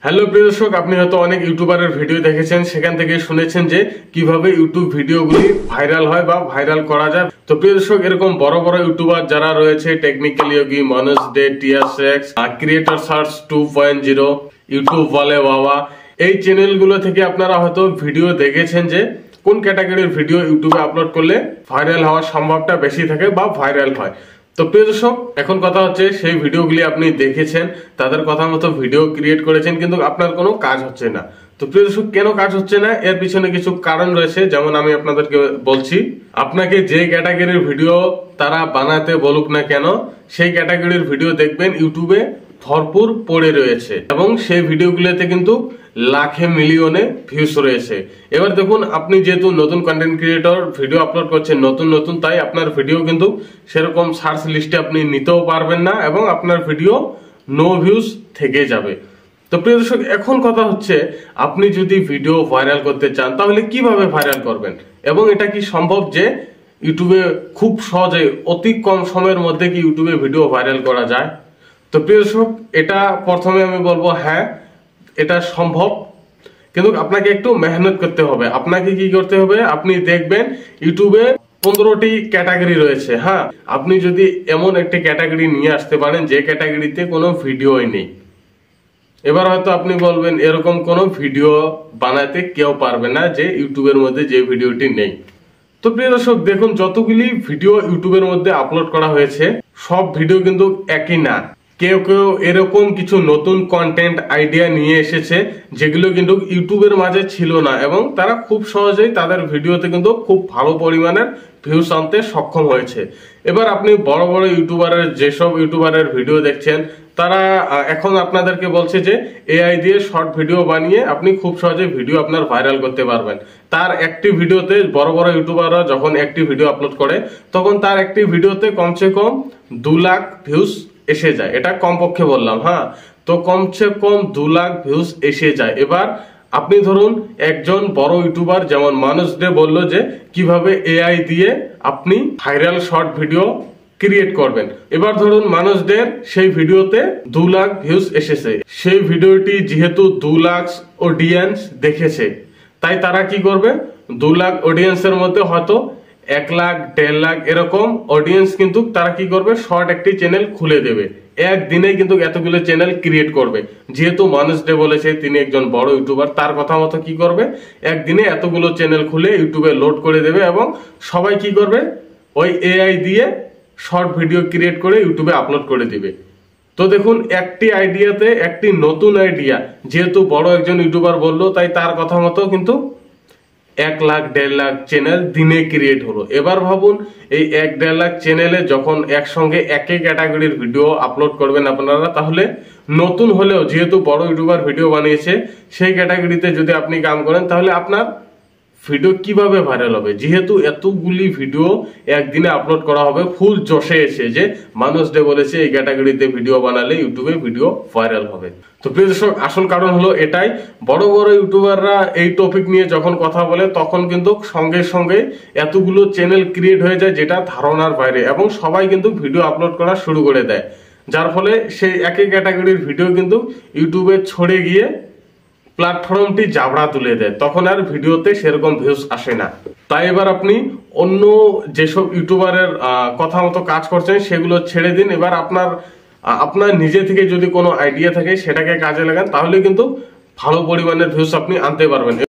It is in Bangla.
হ্যালো প্রিয় দর্শক, আপনি হয়তো অনেক ইউটিউবারের ভিডিও দেখেছেন, সেখান থেকে শুনেছেন যে কিভাবে ইউটিউব ভিডিওগুলি ভাইরাল হয় বা ভাইরাল করা যায়। তো প্রিয় দর্শক, এরকম বড় বড় ইউটিউবার যারা রয়েছে, টেকনিক্যাল যোগী, মনোজ ডে, টিয়ারসেক্স, ক্রিয়েটর সার্চ 2.0, ইউটিউব বলে বাবা, এই চ্যানেলগুলো থেকে আপনারা হয়তো ভিডিও দেখেছেন যে কোন ক্যাটাগরির ভিডিও ইউটিউবে আপলোড করলে ভাইরাল হওয়ার সম্ভাবনা বেশি থাকে বা ভাইরাল হয়। তো প্রিয় দর্শক, এখন কথা হচ্ছে সেই ভিডিওগুলি আপনি দেখেছেন, তাদের কথা মতো ভিডিও ক্রিয়েট করেছেন, কিন্তু আপনার কোনো কাজ হচ্ছে না। তো প্রিয় দর্শক, কেন কাজ হচ্ছে না, এর পিছনে কিছু কারণ রয়েছে। যেমন আমি আপনাদেরকে বলছি, আপনাকে যে ক্যাটাগরির ভিডিও তারা বানাতে বলুক না কেন, সেই ক্যাটাগরির ভিডিও দেখবেন ইউটিউবে ভরপুর পড়ে রয়েছে এবং সেই ভিডিওগুলোতে কিন্তু লাখে মিলিয়নে ভিউজ রয়েছে। এবার দেখুন, আপনি যেহেতু নতুন কন্টেন্ট ক্রিয়েটর, ভিডিও আপলোড করছেন নতুন, তাই আপনার ভিডিও কিন্তু সেরকম সার্চ লিস্টে আপনি নিতেও পারবেন না এবং আপনার ভিডিও নো ভিউজ থেকে যাবে। তো প্রিয় দর্শক, এখন কথা হচ্ছে, আপনি যদি ভিডিও ভাইরাল করতে চান তাহলে কিভাবে ভাইরাল করবেন এবং এটা কি সম্ভব যে ইউটিউবে খুব সহজে অতি কম সময়ের মধ্যে কি ইউটিউবে ভিডিও ভাইরাল করা যায়? তো প্রিয় দর্শক, এটা প্রথমে আমি বলবো হ্যাঁ, এটা সম্ভব, কিন্তু আপনাকে একটু মেহনত করতে হবে। আপনাকে কি করতে হবে, আপনি দেখবেন ইউটিউবে 15টি ক্যাটাগরি রয়েছে। হ্যাঁ, আপনি যদি এমন একটি ক্যাটাগরি নিয়ে আসতে পারেন যে ক্যাটাগরিতে কোনো ভিডিওই নেই। এবার হয়তো আপনি বলবেন এরকম কোনো ভিডিও বানাতে কেউ পারবে না যে ইউটিউবের মধ্যে যে ভিডিওটি নেই। তো প্রিয় দর্শক, দেখুন, যতগুলি ভিডিও ইউটিউবের মধ্যে আপলোড করা হয়েছে সব ভিডিও কিন্তু একই না। কেউ কেউ এরকম কিছু নতুন কন্টেন্ট আইডিয়া নিয়ে এসেছে যেগুলো কিন্তু ইউটিউবের মাঝে ছিল না এবং তারা খুব সহজেই তাদের ভিডিওতে কিন্তু খুব ভালো পরিমাণের ভিউজ আনতে সক্ষম হয়েছে। এবার আপনি বড় বড় ইউটিউবারের, যেসব ইউটিউবারের ভিডিও দেখছেন, তারা এখন আপনাদেরকে বলছে যে এআই দিয়ে শর্ট ভিডিও বানিয়ে আপনি খুব সহজে ভিডিও আপনার ভাইরাল করতে পারবেন। তার একটি ভিডিওতে, বড় বড় ইউটিউবাররা যখন একটি ভিডিও আপলোড করে তখন তার একটি ভিডিওতে কমসে কম 2 লাখ ভিউজ এসে যায়। এটা কমপক্ষে বললাম, হ্যাঁ। তো কমসে কম 2 লাখ ভিউজ এসে যায়। এবার আপনি ধরুন একজন বড় ইউটিউবার যেমন মনোজ ডে বলল যে কিভাবে এআই দিয়ে আপনি ভাইরাল শর্ট ভিডিও ক্রিয়েট করবেন। এবার ধরুন মনোজ ডের সেই ভিডিওতে 2 লাখ ভিউজ এসেছে। সেই ভিডিওটি যেহেতু 2 লাখ অডিয়েন্স দেখেছে, তাই তারা কি করবে, 2 লাখ অডিয়েন্সের মধ্যে হয়তো 1 লাখ, 1.5 লাখ এরকম অডিয়েন্স কিন্তু তারা কি করবে, শর্ট একটি চ্যানেল খুলে দেবে। একদিনে কিন্তু এতগুলো চ্যানেল ক্রিয়েট করবে। যেহেতু মনোজ ডে বলেছে তিনি একজন বড় ইউটিউবার, তার কথা মতো কি করবে, একদিনে এতগুলো চ্যানেল খুলে ইউটিউবে লোড করে দেবে এবং সবাই কি করবে, ওই এআই দিয়ে শর্ট ভিডিও ক্রিয়েট করে ইউটিউবে আপলোড করে দিবে। তো দেখুন, একটি আইডিয়াতে, একটি নতুন আইডিয়া, যেহেতু বড় একজন ইউটিউবার বললো, তাই তার কথা মতো কিন্তু 1 লাখ, 1.5 লাখ চ্যানেল দিনে ক্রিয়েট হলো। এবার ভাবুন, এই 1-1.5 লাখ চ্যানেলে যখন একসঙ্গে একই ক্যাটাগরির ভিডিও আপলোড করবেন আপনারা, তাহলে নতুন হলেও যেহেতু বড় ইউটিউবার ভিডিও বানিয়েছে, সেই ক্যাটাগরিতে যদি আপনি কাম করেন তাহলে আপনার ভিডিও কিভাবে ভাইরাল হবে? যেহেতু এতগুলি ভিডিও একদিনে আপলোড করা হবে ফুল জোশে এসে, যে মানুষ ডে বলেছে এই ক্যাটাগরিতে ভিডিও বানালে ইউটিউবে ভিডিও ভাইরাল হবে। তো প্রিয় দর্শক, আসল কারণ হলো এটাই, বড় বড় ইউটিউবাররা এই টপিক নিয়ে যখন কথা বলে তখন কিন্তু সঙ্গে সঙ্গে এতগুলো চ্যানেল ক্রিয়েট হয়ে যায় যেটা ধারণার বাইরে এবং সবাই কিন্তু ভিডিও আপলোড করা শুরু করে দেয়, যার ফলে সেই একই ক্যাটাগরির ভিডিও কিন্তু ইউটিউবে ছড়ে গিয়ে প্ল্যাটফর্মটি জাবড়া তুলে দেয়, তখন আর ভিডিওতে সেরকম ভিউজ আসে না। তাই এবার আপনি অন্য যেসব ইউটিউবারের কথা মতো কাজ করছেন সেগুলো ছেড়ে দিন। এবার আপনার নিজে থেকে যদি কোনো আইডিয়া থাকে সেটাকে কাজে লাগান, তাহলে কিন্তু ভালো পরিমাণের ভিউজ আপনি আনতে পারবেন।